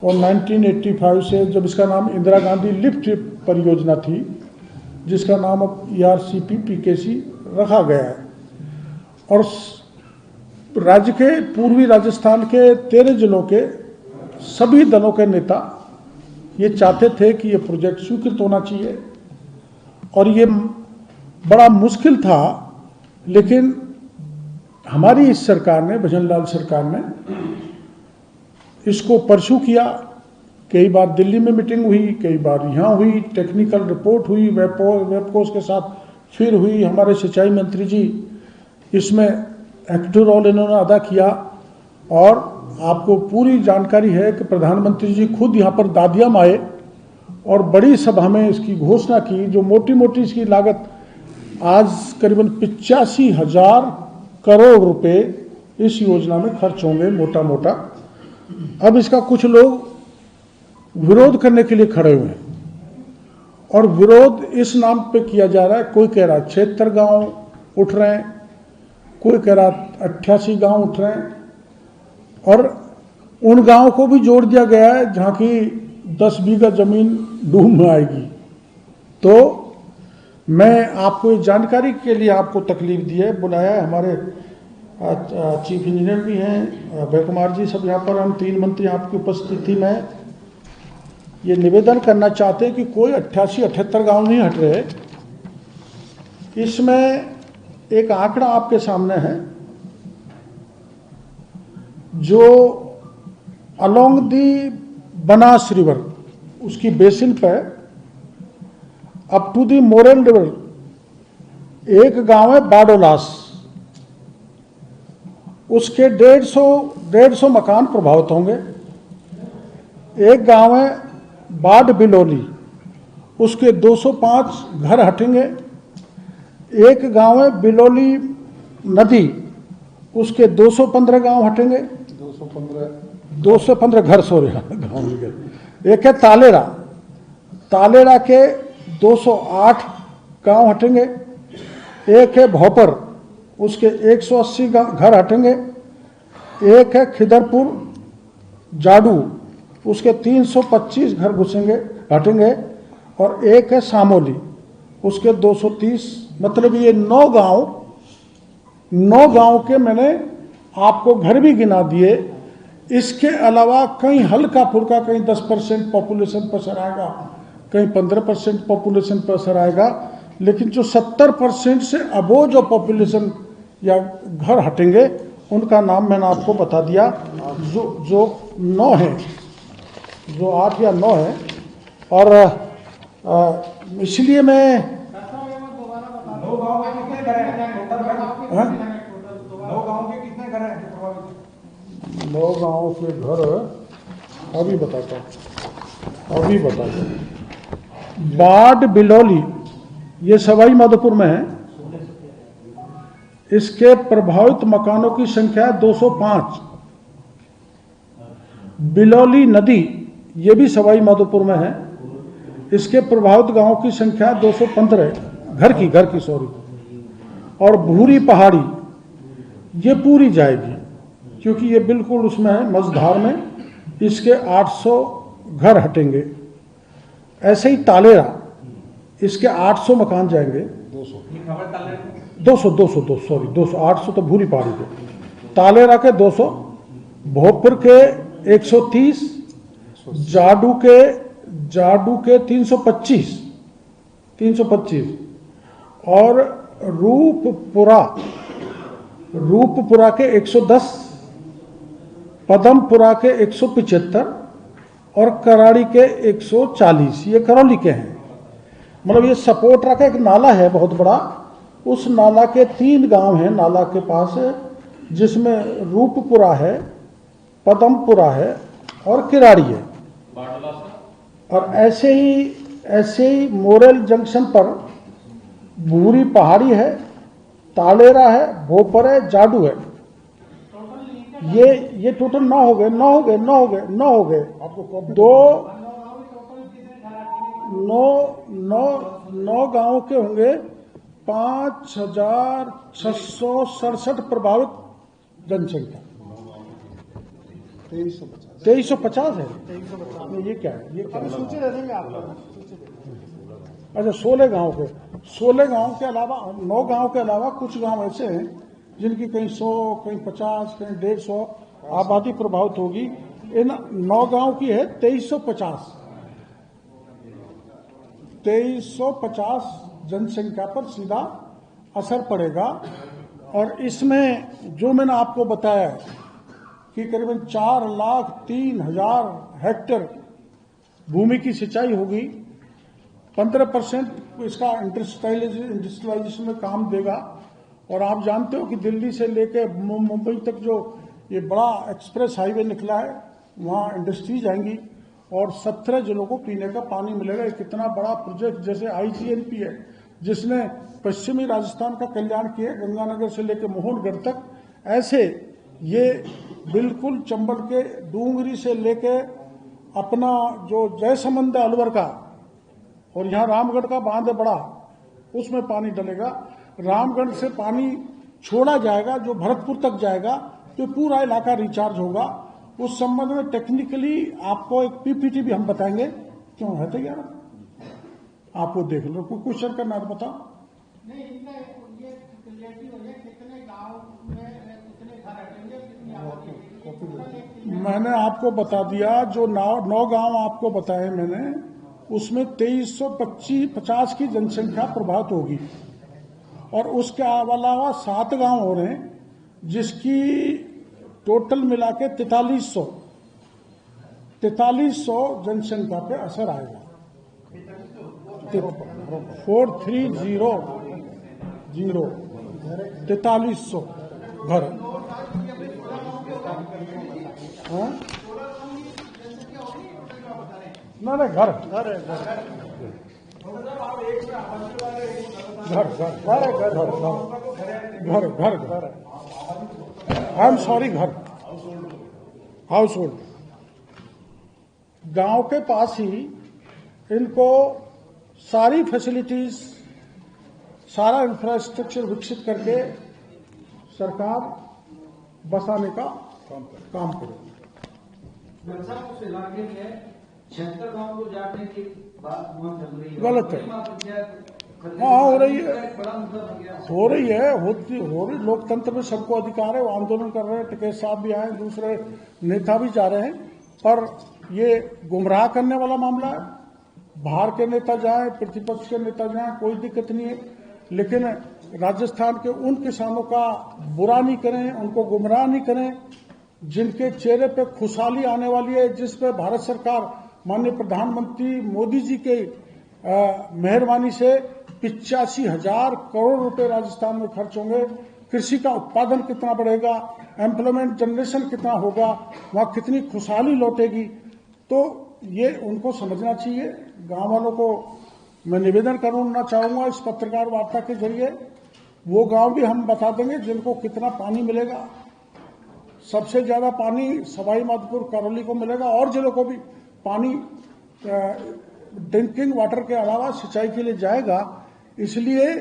और 1985 से जब इसका नाम इंदिरा गांधी लिफ्ट परियोजना थी, जिसका नाम अब ERCP PKC रखा गया है। और राज्य के पूर्वी राजस्थान के 13 जिलों के सभी दलों के नेता ये चाहते थे कि ये प्रोजेक्ट स्वीकृत होना चाहिए, और ये बड़ा मुश्किल था। लेकिन हमारी इस सरकार ने, भजनलाल सरकार ने इसको परस्यू किया। कई बार दिल्ली में मीटिंग हुई, कई बार यहाँ हुई, टेक्निकल रिपोर्ट हुई, वेबकोस के साथ फिर हुई। हमारे सिंचाई मंत्री जी इसमें एक्टिव रोल इन्होंने अदा किया। और आपको पूरी जानकारी है कि प्रधानमंत्री जी खुद यहाँ पर दादियाम आए और बड़ी सभा में इसकी घोषणा की। जो मोटी मोटी इसकी लागत आज करीबन 85,000 करोड़ रुपए इस योजना में खर्च होंगे, मोटा मोटा। अब इसका कुछ लोग विरोध करने के लिए खड़े हुए हैं, और विरोध इस नाम पे किया जा रहा है। कोई कह रहा है 76 गांव उठ रहे हैं, कोई कह रहा 88 गांव उठ रहे हैं, और उन गांवों को भी जोड़ दिया गया है जहां की 10 बीघा जमीन डूब में आएगी। तो मैं आपको इस जानकारी के लिए आपको तकलीफ दी है, बुलाया है। हमारे चीफ इंजीनियर भी हैं, अभय कुमार जी, सब यहाँ पर, हम 3 मंत्री आपकी उपस्थिति में ये निवेदन करना चाहते हैं कि कोई 88-78 गांव नहीं हट रहे। इसमें एक आंकड़ा आपके सामने है, जो अलोंग दी बनास रिवर, उसकी बेसिन पे up to the Morel river एक गांव है बाडोलास, उसके 150 मकान प्रभावित होंगे। एक गांव है बाड बिलोली, उसके 205 घर हटेंगे। एक गांव है बिलोली नदी, उसके 215 गांव हटेंगे, 215 घर, सॉरी गांव। एक है तालेरा, तालेरा के 208 गांव हटेंगे। एक है भोपर, उसके 180 घर हटेंगे। एक है खिदरपुर जाडू, उसके 325 घर घुसेंगे, हटेंगे। और एक है सामोली, उसके 230, मतलब ये 9 गांव के मैंने आपको घर भी गिना दिए। इसके अलावा कहीं हल्का फुल्का, कहीं 10% पॉपुलेशन पर असर आएगा, कहीं 15% पॉपुलेशन पर असर आएगा। लेकिन जो 70% से अबो जो पॉपुलेशन या घर हटेंगे, उनका नाम मैंने आपको बता दिया। जो 9 है, जो 8 या 9 है। और इसलिए मैं 9 गाँव के घर अभी बताता हूँ। बाड बिलोली ये सवाई माधोपुर में है, इसके प्रभावित मकानों की संख्या 205। बिलोली नदी ये भी सवाई माधोपुर में है, इसके प्रभावित गांवों की संख्या 215 घर की सॉरी। और भूरी पहाड़ी ये पूरी जाएगी, क्योंकि ये बिल्कुल उसमें है मझधार में, इसके 800 घर हटेंगे। ऐसे ही तालेरा, इसके 800 मकान जाएंगे। 200 800 तो भूरी पहाड़ी के। तालेरा के 200, भोजपुर के 130, जाडू के 325 और रूपपुरा के 110, पदमपुरा के 175 और कराड़ी के 140। ये करौली के हैं। मतलब ये सपोर्टरा का एक नाला है बहुत बड़ा, उस नाला के 3 गांव हैं नाला के पास, जिसमें रूपपुरा है, पदमपुरा है और किराड़ी है। और ऐसे ही मोरेल जंक्शन पर भूरी पहाड़ी है, तालेरा है, भोपर है, जाडू है। ये टोटल 9 हो गए। आपको 9 गांव के होंगे 5,667 प्रभावित जनसंख्या। 2350 2350 है। ये क्या है? ये क्या है? सूची दे देंगे आपको। अच्छा, 16 गांव के 16 गांव के अलावा 9 गांव के अलावा कुछ गांव ऐसे हैं जिनकी कहीं 100, कहीं 50, कहीं 150 आबादी प्रभावित होगी। इन 9 गांव की है 2350 जनसंख्या पर सीधा असर पड़ेगा। और इसमें जो मैंने आपको बताया कि करीबन 4,03,000 हेक्टेयर भूमि की सिंचाई होगी, 15% इसका इंडस्ट्रियलाइजेशन में काम देगा। और आप जानते हो कि दिल्ली से लेकर मुंबई तक जो ये बड़ा एक्सप्रेस हाईवे निकला है, वहाँ इंडस्ट्रीज आएंगी और 17 जिलों को पीने का पानी मिलेगा। एक कितना बड़ा प्रोजेक्ट जैसे IGNP है, जिसने पश्चिमी राजस्थान का कल्याण किया, गंगानगर से लेकर मोहनगढ़ तक, ऐसे ये बिल्कुल चंबल के डूंगरी से लेकर अपना जो जयसमंद अलवर का, और यहाँ रामगढ़ का बांध है बड़ा, उसमें पानी डलेगा। रामगढ़ से पानी छोड़ा जाएगा जो भरतपुर तक जाएगा, तो पूरा इलाका रिचार्ज होगा। उस संबंध में टेक्निकली आपको एक PPT भी हम बताएंगे। क्यों है तैयार? आप वो देख लो। कोई क्वेश्चन करना तो बताओ। नहीं, इनका ये क्लियरिटी हो जाए, कितने गांव में कितने घर हटेंगे, कितनी आबादी। मैंने आपको बता दिया, जो 9 गांव आपको बताए मैंने, उसमें 2350 की जनसंख्या प्रभावित होगी। और उसके अलावा 7 गांव हो रहे हैं जिसकी टोटल मिला के 4300 जनसंख्या पे असर आएगा। 4300 4300 घर। ना घर घर आई एम सॉरी, घर हाउस होल्ड। गांव के पास ही इनको सारी फैसिलिटीज, सारा इंफ्रास्ट्रक्चर विकसित करके सरकार बसाने का काम करे। उस इलाके में 76 गांव को जाने की बात वहां चल रही है, गलत है। हाँ, हो रही है, हो रही। लोकतंत्र में सबको अधिकार है, वो आंदोलन कर रहे हैं। टिकैत साहब भी आए, दूसरे नेता भी जा रहे हैं, पर ये गुमराह करने वाला मामला है। बाहर के नेता जाएं, प्रतिपक्ष के नेता जाएं, कोई दिक्कत नहीं है, लेकिन राजस्थान के उन किसानों का बुरा नहीं करें, उनको गुमराह नहीं करें जिनके चेहरे पे खुशहाली आने वाली है, जिस पे भारत सरकार माननीय प्रधानमंत्री मोदी जी के मेहरबानी से 85,000 करोड़ रुपए राजस्थान में खर्च होंगे। कृषि का उत्पादन कितना बढ़ेगा, एम्प्लॉयमेंट जनरेशन कितना होगा, वहां कितनी खुशहाली लौटेगी, तो ये उनको समझना चाहिए। गांव वालों को मैं निवेदन करना चाहूंगा इस पत्रकार वार्ता के जरिए, वो गांव भी हम बता देंगे जिनको कितना पानी मिलेगा। सबसे ज्यादा पानी सवाई माधोपुर, करौली को मिलेगा, और जिलों को भी पानी ड्रिंकिंग वाटर के अलावा सिंचाई के लिए जाएगा। इसलिए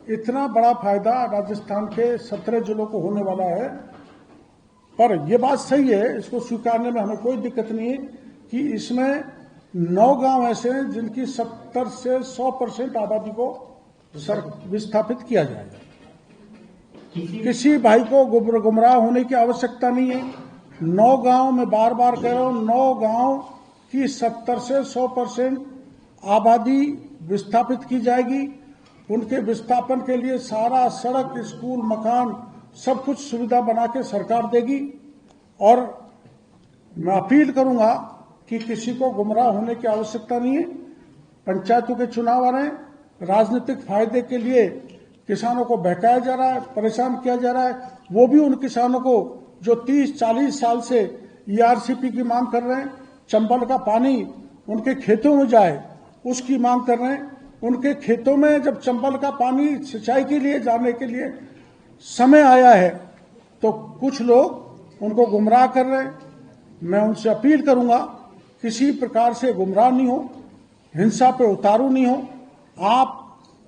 इतना बड़ा फायदा राजस्थान के 17 जिलों को होने वाला है। पर यह बात सही है, इसको स्वीकारने में हमें कोई दिक्कत नहीं है कि इसमें 9 गांव ऐसे हैं जिनकी 70 से 100% आबादी को विस्थापित किया जाएगा। किसी भाई को गुमराह होने की आवश्यकता नहीं है। 9 गांव में बार बार कह रहा हूं, 9 गांव की 70 से 100% आबादी विस्थापित की जाएगी। उनके विस्थापन के लिए सारा सड़क, स्कूल, मकान, सब कुछ सुविधा बना के सरकार देगी। और मैं अपील करूंगा कि किसी को गुमराह होने की आवश्यकता नहीं है। पंचायतों के चुनाव आ रहे हैं, राजनीतिक फायदे के लिए किसानों को बहकाया जा रहा है, परेशान किया जा रहा है। वो भी उन किसानों को जो 30-40 साल से ERCP की मांग कर रहे हैं, चंबल का पानी उनके खेतों में जाए, उसकी मांग कर रहे हैं। उनके खेतों में जब चंबल का पानी सिंचाई के लिए जाने के लिए समय आया है, तो कुछ लोग उनको गुमराह कर रहे हैं। मैं उनसे अपील करूंगा, किसी प्रकार से गुमराह नहीं हो, हिंसा पे उतारू नहीं हो। आप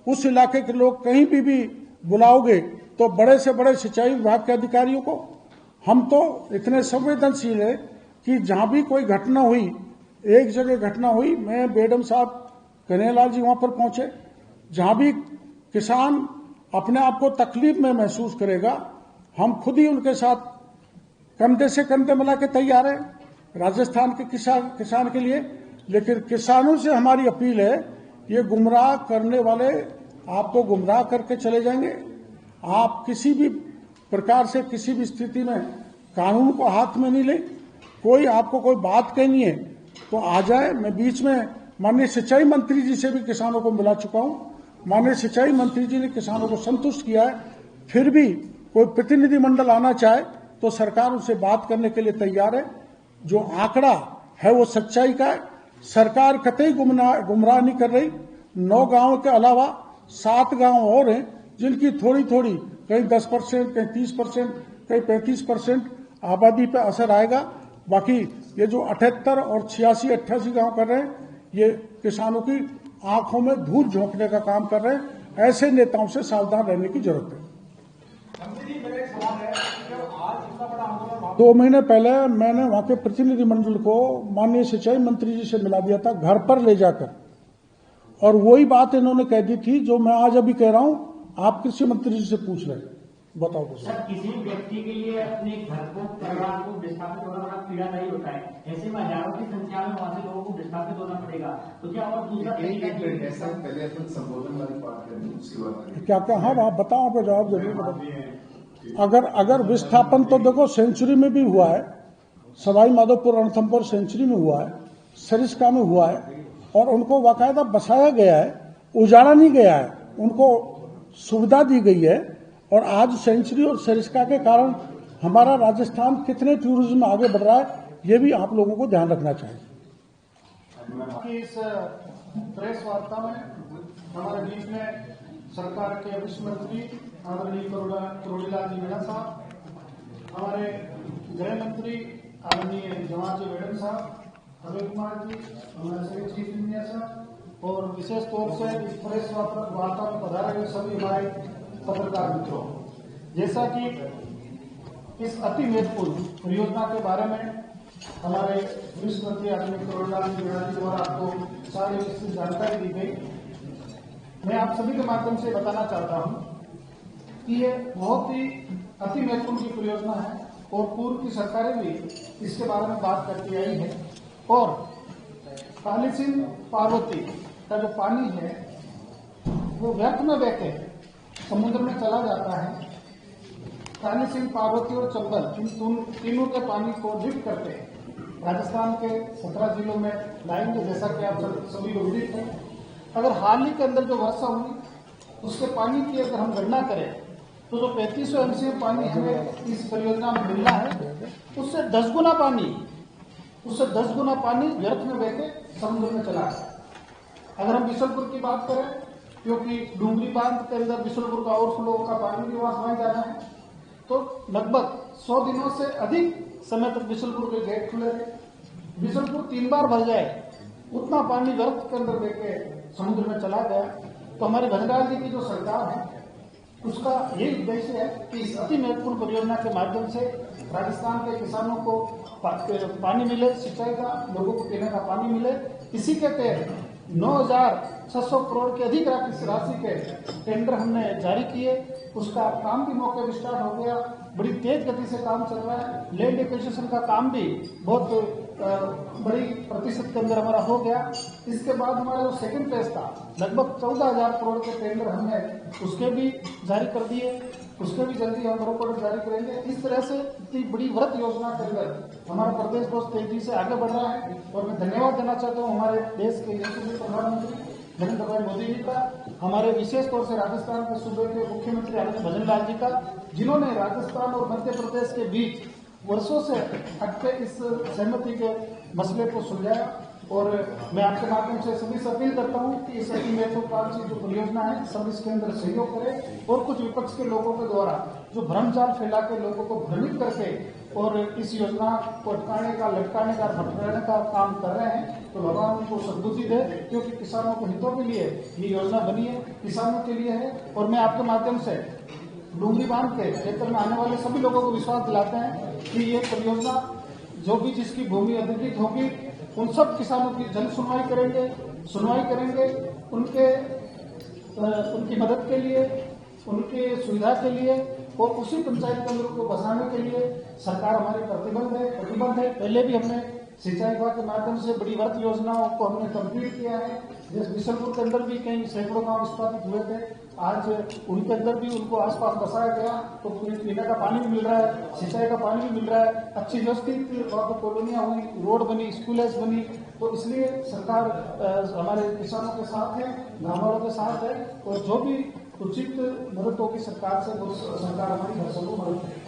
उस इलाके के लोग कहीं भी बुलाओगे तो बड़े से बड़े सिंचाई विभाग के अधिकारियों को, हम तो इतने संवेदनशील है, कि जहां भी कोई घटना हुई, एक जगह घटना हुई, मैं बेडम साहब कन्हैयालाल जी वहां पर पहुंचे, जहां भी किसान अपने आप को तकलीफ में महसूस करेगा, हम खुद ही उनके साथ कंधे से कंधे मिला के तैयार है राजस्थान के किसान के लिए। लेकिन किसानों से हमारी अपील है, ये गुमराह करने वाले आपको गुमराह करके चले जाएंगे। आप किसी भी प्रकार से किसी भी स्थिति में कानून को हाथ में नहीं ले। कोई आपको कोई बात कहनी है तो आ जाए। मैं बीच में माननीय सिंचाई मंत्री जी से भी किसानों को मिला चुका हूं। माननीय सिंचाई मंत्री जी ने किसानों को संतुष्ट किया है। फिर भी कोई प्रतिनिधिमंडल आना चाहे तो सरकार उससे बात करने के लिए तैयार है। जो आंकड़ा है वो सच्चाई का है। सरकार कतई गुमराह नहीं कर रही। 9 गांवों के अलावा 7 गांव और हैं जिनकी थोड़ी थोड़ी, कहीं 10%, कहीं 30%, कहीं 35% आबादी पर असर आएगा। बाकी ये जो 78 और 86-88 गांव कर रहे हैं, ये किसानों की आंखों में धूल झोंकने का काम कर रहे हैं। ऐसे नेताओं से सावधान रहने की जरूरत है। 2 महीने पहले मैंने वहां के प्रतिनिधिमंडल को माननीय सिंचाई मंत्री जी से मिला दिया था, घर पर ले जाकर, और वही बात इन्होंने कह दी थी जो मैं आज अभी कह रहा हूं। आप कृषि मंत्री जी से पूछ रहे हैं, बताओ तो सर। किसी व्यक्ति के लिए अपने घर को, परिवार को विस्थापित होना बड़ा पीड़ादायी होता है। ऐसे में हजारों की संख्या में वहां से लोगों को विस्थापित होना पड़ेगा, तो क्या और दूसरा पहले अपन संबोधन वाली बात करें, उसके बाद क्या हाँ आप बताओ, आपका जवाब जरूर बताओ। अगर विस्थापन तो देखो सेंचुरी में भी हुआ है, सवाई माधोपुर रणथंभौर सेंचुरी में हुआ है, सरिस्का में हुआ है, और उनको बाकायदा बसाया गया है, उजाड़ा नहीं गया है, उनको सुविधा दी गई है। और आज सेंचुरी और सरिस्का के कारण हमारा राजस्थान कितने टूरिज्म में आगे बढ़ रहा है, ये भी आप लोगों को ध्यान रखना चाहिए। इस प्रेस वार्ता में हमारे बीच में सरकार के वित्त मंत्री आदरणीय करोड़ीलाल जी मीणा साहब, हमारे गृह मंत्री आदरणीय जवाहर जी मैडम साहब, अभय कुमार जी, हमारे सभी चीफ इंजीनियर साहब, और विशेष तौर से इस प्रेस वार्ता में पधारे हुए सभी हमारे पत्रकार मित्रों। जैसा कि इस अति महत्वपूर्ण परियोजना के बारे में हमारे वित्त मंत्री आदरणीय करोड़ीलाल जी मीणा जी द्वारा आपको सारी विस्तृत जानकारी दी गई, मैं आप सभी के माध्यम से बताना चाहता हूं कि ये बहुत ही अति महत्वपूर्ण की परियोजना है और पूर्व की सरकारें भी इसके बारे में बात करती आई है। और काली सिंध पार्वती का जो पानी है वो व्यर्थ में बहके समुद्र में चला जाता है। काली सिंध, पार्वती और चंबल, इन तीनों के पानी को लिफ्ट करते राजस्थान के 17 जिलों में लाएंगे, जैसा कि आप सभी को विदित है। अगर हाल ही के अंदर जो वर्षा हुई उसके पानी की अगर हम गणना करें तो जो 3500 एमसीएफ पानी हमें इस परियोजना में मिलना है, उससे 10 गुना पानी व्यर्थ में बहके समुद्र में चला है। अगर हम बिशनपुर की बात करें, क्योंकि डूंगरी बांध के अंदर बिशनपुर का ओवरफ्लो का पानी भी वहां जाना है, तो लगभग 100 दिनों से अधिक समय तक बिशनपुर के गेट खुले रहे। बिशनपुर 3 बार भर जाए उतना पानी व्यर्थ के अंदर बहके समुद्र में चला गया। तो हमारे भजनलाल जी की जो सरकार है उसका यही उद्देश्य है कि इस अति महत्वपूर्ण परियोजना के माध्यम से राजस्थान के किसानों को पानी मिले, सिंचाई का, लोगों को पीने का पानी मिले। इसी के तहत 9,600 करोड़ के अधिक राशि के टेंडर हमने जारी किए। उसका काम भी मौके पर स्टार्ट हो गया, बड़ी तेज गति से काम चल रहा है। लैंड एक्विजिशन का काम भी बहुत बड़ी प्रतिशत के अंदर हमारा हो गया। इसके बाद हमारा जो सेकंड फेज था, लगभग 14,000 करोड़ के टेंडर हमने उसके भी जारी कर दिए, उसके भी जल्दी हम रिपोर्ट जारी करेंगे। इस तरह से इतनी बड़ी वृहत योजना के अंदर हमारा प्रदेश बहुत तेजी से आगे बढ़ रहा है। और मैं धन्यवाद देना चाहता हूँ हमारे देश के यशस्वी प्रधानमंत्री नरेंद्र भाई मोदी जी का, हमारे विशेष तौर से राजस्थान के सूबे के मुख्यमंत्री आदरणीय भजनलाल जी का, जिन्होंने राजस्थान और मध्य प्रदेश के बीच वर्षों से हटके इस सहमति के मसले को सुलझाया। और मैं आपके माध्यम से सभी से अपील करता हूं कि इस अति महत्वकांक्षी जो परियोजना है सब इसके अंदर सहयोग करें। और कुछ विपक्ष के लोगों के द्वारा जो भ्रमजाल फैला के लोगों को भ्रमित करके और इस योजना को अटकाने का, लटकाने का, भटकाने का काम कर रहे हैं, तो भगवान उनको सद्बुद्धि दे, क्योंकि किसानों को हितों के लिए ये योजना बनी है, किसानों के लिए है। और मैं आपके माध्यम से डूंगरी बांध के क्षेत्र में आने वाले सभी लोगों को विश्वास दिलाते हैं कि ये परियोजना जो भी जिसकी भूमि अधिकृत होगी उन सब किसानों की जन सुनवाई करेंगे उनकी मदद के लिए, उनके सुविधा के लिए और उसी पंचायत केंद्रों को बसाने के लिए सरकार हमारी प्रतिबद्ध है। पहले भी हमने सिंचाई विभाग के माध्यम से बड़ी वर्त योजनाओं को हमने कंप्लीट किया है। जैसे बिशनपुर के अंदर भी कई सैकड़ों गांव स्थापित हुए थे, आज उनके अंदर भी उनको आसपास बसाया गया तो पीने का पानी भी मिल रहा है, सिंचाई का पानी भी मिल रहा है, अच्छी व्यवस्थित वहाँ पर कॉलोनियां हुई, रोड बनी, स्कूलें बनी। तो इसलिए सरकार हमारे किसानों के साथ है, गाँव वालों के साथ है और जो भी उचित मदद होगी सरकार से, वो सरकार हमारी हर संभव मदद करेगी।